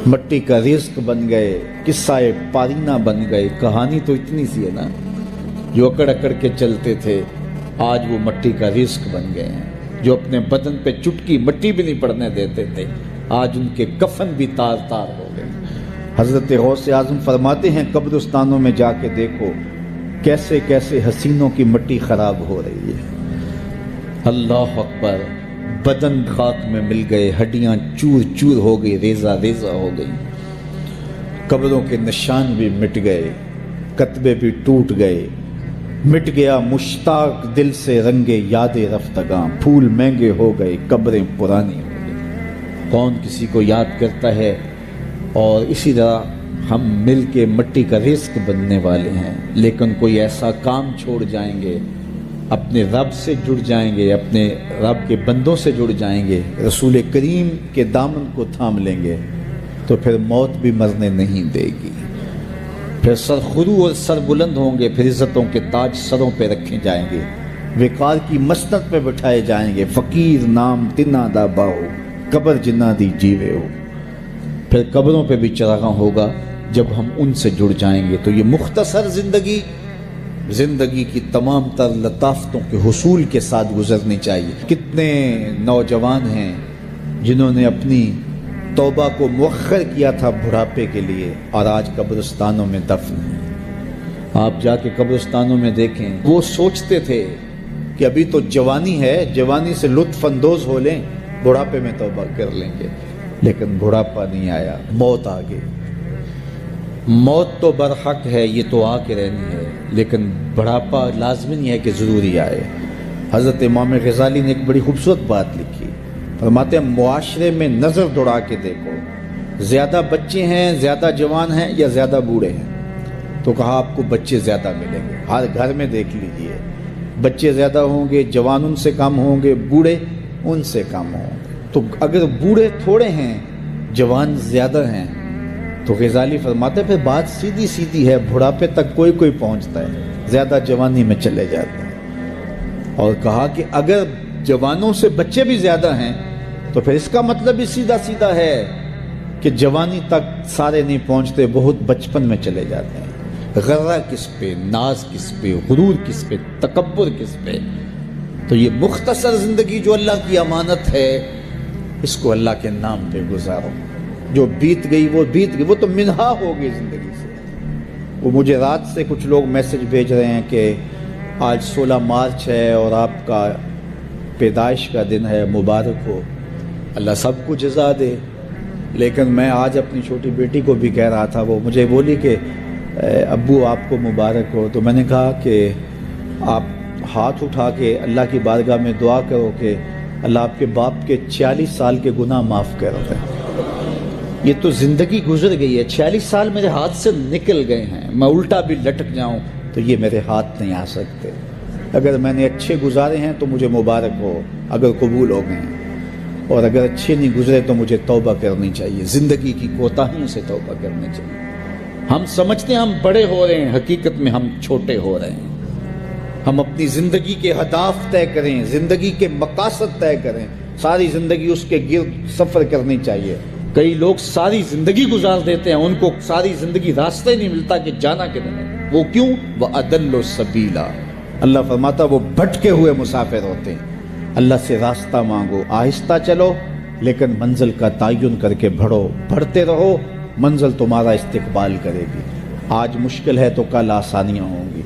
مٹی کا رزق بن گئے، قصہ پارینہ بن گئے۔ کہانی تو اتنی سی ہے نا، جو اکڑ اکڑ کے چلتے تھے آج وہ مٹی کا رزق بن گئے ہیں۔ جو اپنے بدن پہ چٹکی مٹی بھی نہیں پڑنے دیتے تھے آج ان کے کفن بھی تار تار ہو گئے۔ حضرت غوث اعظم فرماتے ہیں قبرستانوں میں جا کے دیکھو کیسے کیسے حسینوں کی مٹی خراب ہو رہی ہے۔ اللہ اکبر، بدن خاک میں مل گئے، ہڈیاں چور چور ہو گئی، ریزہ ریزہ ہو گئی، قبروں کے نشان بھی مٹ گئے، کتبے بھی ٹوٹ گئے، مٹ گیا مشتاق دل سے رنگے یاد رفتگاں، پھول مہنگے ہو گئے، قبریں پرانی ہو گئی۔ کون کسی کو یاد کرتا ہے؟ اور اسی طرح ہم مل کے مٹی کا رزق بننے والے ہیں، لیکن کوئی ایسا کام چھوڑ جائیں گے، اپنے رب سے جڑ جائیں گے، اپنے رب کے بندوں سے جڑ جائیں گے، رسول کریم کے دامن کو تھام لیں گے تو پھر موت بھی مرنے نہیں دے گی، پھر سرخرو اور سر بلند ہوں گے، پھر عزتوں کے تاج سروں پہ رکھے جائیں گے، وقار کی مسند پہ بٹھائے جائیں گے، فقیر نام تنا دا باہو قبر جنا دی جیوے ہو۔ پھر قبروں پہ بھی چراغاں ہوگا جب ہم ان سے جڑ جائیں گے۔ تو یہ مختصر زندگی کی تمام تر لطافتوں کے حصول کے ساتھ گزرنی چاہیے۔ کتنے نوجوان ہیں جنہوں نے اپنی توبہ کو مؤخر کیا تھا بڑھاپے کے لیے اور آج قبرستانوں میں دفن ہیں۔ آپ جا کے قبرستانوں میں دیکھیں، وہ سوچتے تھے کہ ابھی تو جوانی ہے، جوانی سے لطف اندوز ہو لیں، بڑھاپے میں توبہ کر لیں گے، لیکن بڑھاپا نہیں آیا، موت آ گئی۔ موت تو برحق ہے، یہ تو آ کے رہنی ہے، لیکن بڑھاپا لازمی نہیں ہے کہ ضروری آئے۔ حضرت امام غزالی نے ایک بڑی خوبصورت بات لکھی، فرماتے ہیں معاشرے میں نظر دوڑا کے دیکھو، زیادہ بچے ہیں، زیادہ جوان ہیں یا زیادہ بوڑھے ہیں؟ تو کہا آپ کو بچے زیادہ ملیں گے۔ ہر گھر میں دیکھ لیجئے، بچے زیادہ ہوں گے، جوان ان سے کم ہوں گے، بوڑھے ان سے کم ہوں گے۔ تو اگر بوڑھے تھوڑے ہیں، جوان زیادہ ہیں، تو غزالی فرماتے ہیں پھر بات سیدھی سیدھی ہے، بڑھاپے تک کوئی کوئی پہنچتا ہے، زیادہ جوانی میں چلے جاتے ہیں۔ اور کہا کہ اگر جوانوں سے بچے بھی زیادہ ہیں تو پھر اس کا مطلب بھی سیدھا سیدھا ہے کہ جوانی تک سارے نہیں پہنچتے، بہت بچپن میں چلے جاتے ہیں۔ غرہ کس پہ، ناز کس پہ، غرور کس پہ، تکبر کس پہ؟ تو یہ مختصر زندگی جو اللہ کی امانت ہے، اس کو اللہ کے نام پہ گزارو۔ جو بیت گئی وہ بیت گئی، وہ تو منہا ہو گئی زندگی سے۔ وہ مجھے رات سے کچھ لوگ میسج بھیج رہے ہیں کہ آج 16 مارچ ہے اور آپ کا پیدائش کا دن ہے، مبارک ہو، اللہ سب کو جزا دے۔ لیکن میں آج اپنی چھوٹی بیٹی کو بھی کہہ رہا تھا، وہ مجھے بولی کہ ابو آپ کو مبارک ہو، تو میں نے کہا کہ آپ ہاتھ اٹھا کے اللہ کی بارگاہ میں دعا کرو کہ اللہ آپ کے باپ کے 46 سال کے گناہ معاف کر دے۔ یہ تو زندگی گزر گئی ہے، 46 سال میرے ہاتھ سے نکل گئے ہیں، میں الٹا بھی لٹک جاؤں تو یہ میرے ہاتھ نہیں آ سکتے۔ اگر میں نے اچھے گزارے ہیں تو مجھے مبارک ہو اگر قبول ہو گئے ہیں، اور اگر اچھے نہیں گزرے تو مجھے توبہ کرنی چاہیے، زندگی کی کوتاہیوں سے توبہ کرنی چاہیے۔ ہم سمجھتے ہیں ہم بڑے ہو رہے ہیں، حقیقت میں ہم چھوٹے ہو رہے ہیں۔ ہم اپنی زندگی کے اہداف طے کریں، زندگی کے مقاصد طے کریں، ساری زندگی اس کے گرد سفر کرنی چاہیے۔ کئی لوگ ساری زندگی گزار دیتے ہیں، ان کو ساری زندگی راستہ ہی نہیں ملتا کہ جانا کدھر ہے۔ وہ کیوں؟ وَأَضَلُّ السَّبِيلَ، اللہ فرماتا وہ بھٹکے ہوئے مسافر ہوتے ہیں۔ اللہ سے راستہ مانگو، آہستہ چلو لیکن منزل کا تعین کر کے بڑھو، بڑھتے رہو، منزل تمہارا استقبال کرے گی۔ آج مشکل ہے تو کل آسانیاں ہوں گی۔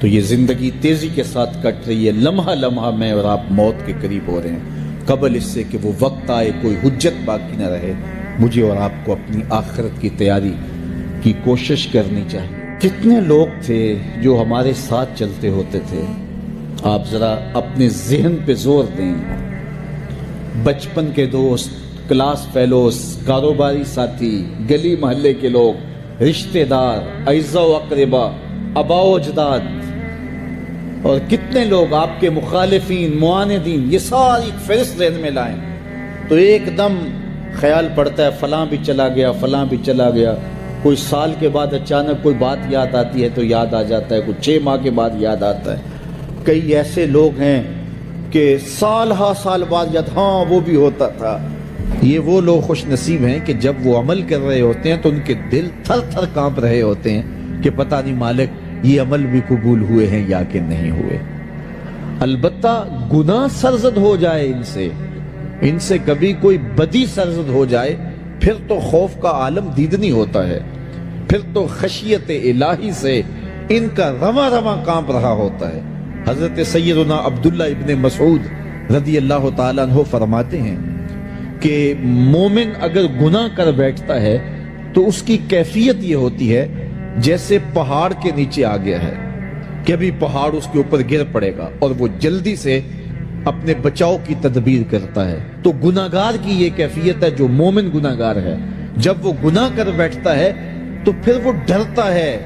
تو یہ زندگی تیزی کے ساتھ کٹ رہی ہے، لمحہ لمحہ میں اور آپ موت کے قریب ہو رہے ہیں۔ قبل اس سے کہ وہ وقت آئے کوئی حجت باقی نہ رہے، مجھے اور آپ کو اپنی آخرت کی تیاری کی کوشش کرنی چاہیے۔ کتنے لوگ تھے جو ہمارے ساتھ چلتے ہوتے تھے، آپ ذرا اپنے ذہن پہ زور دیں۔ بچپن کے دوست، کلاس فیلوز، کاروباری ساتھی، گلی محلے کے لوگ، رشتہ دار، اعزاء و اقربا، آباء و اجداد، اور کتنے لوگ آپ کے مخالفین، معاندین، یہ ساری فہرست ذہن میں لائیں تو ایک دم خیال پڑتا ہے فلاں بھی چلا گیا، فلاں بھی چلا گیا۔ کوئی سال کے بعد اچانک کوئی بات یاد آتی ہے تو یاد آ جاتا ہے، کوئی 6 ماہ کے بعد یاد آتا ہے۔ کئی ایسے لوگ ہیں کہ سال ہا سال بعد یاد، ہاں وہ بھی ہوتا تھا، یہ وہ لوگ خوش نصیب ہیں کہ جب وہ عمل کر رہے ہوتے ہیں تو ان کے دل تھر تھر کانپ رہے ہوتے ہیں کہ پتہ نہیں مالک یہ عمل بھی قبول ہوئے ہیں یا کہ نہیں ہوئے۔ البتہ گناہ سرزد ہو جائے ان سے کبھی کوئی بدی سرزد ہو جائے، پھر تو خوف کا عالم دیدنی ہوتا ہے، پھر تو خشیت الہی سے ان کا رواں رواں کانپ رہا ہوتا ہے۔ حضرت سیدنا عبداللہ ابن مسعود رضی اللہ تعالیٰ عنہ فرماتے ہیں کہ مومن اگر گناہ کر بیٹھتا ہے تو اس کی کیفیت یہ ہوتی ہے جیسے پہاڑ کے نیچے آ گیا ہے کہ ابھی پہاڑ اس کے اوپر گر پڑے گا، اور وہ جلدی سے اپنے بچاؤ کی تدبیر کرتا ہے۔ تو گناہگار کی یہ کیفیت ہے جو مومن گناہگار ہے، جب وہ گناہ کر بیٹھتا ہے تو پھر وہ ڈرتا ہے،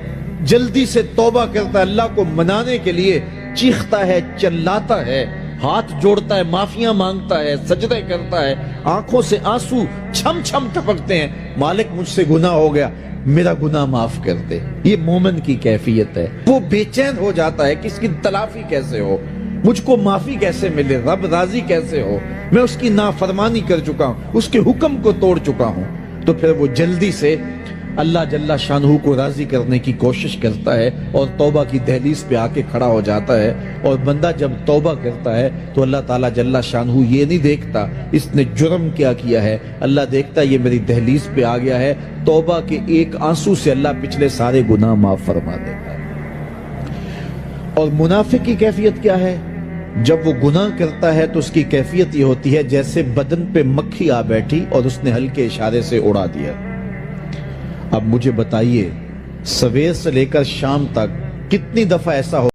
جلدی سے توبہ کرتا ہے، اللہ کو منانے کے لیے چیختا ہے، چلاتا ہے، ہاتھ جوڑتا ہے، معافیاں مانگتا ہے، سجدے کرتا ہے، آنکھوں سے آنسو چھم چھم ٹپکتے ہیں، مالک مجھ سے گناہ ہو گیا، میرا گناہ معاف کر دے۔ یہ مومن کی کیفیت ہے۔ وہ بے چین ہو جاتا ہے کہ اس کی تلافی کیسے ہو، مجھ کو معافی کیسے ملے، رب راضی کیسے ہو، میں اس کی نافرمانی کر چکا ہوں، اس کے حکم کو توڑ چکا ہوں۔ تو پھر وہ جلدی سے اللہ جل شانہ کو راضی کرنے کی کوشش کرتا ہے اور توبہ کی دہلیز پہ آ کے کھڑا ہو جاتا ہے۔ اور بندہ جب توبہ کرتا ہے تو اللہ تعالیٰ جل شانہ یہ نہیں دیکھتا اس نے جرم کیا کیا ہے، اللہ دیکھتا ہے یہ میری دہلیز پہ آ گیا ہے، توبہ کے ایک آنسو سے اللہ پچھلے سارے گناہ معاف فرما دیتا ہے۔ اور منافق کی کیفیت کیا ہے؟ جب وہ گناہ کرتا ہے تو اس کی کیفیت یہ ہوتی ہے جیسے بدن پہ مکھی آ بیٹھی اور اس نے ہلکے اشارے سے اڑا دیا۔ اب مجھے بتائیے سویر سے لے کر شام تک کتنی دفعہ ایسا ہو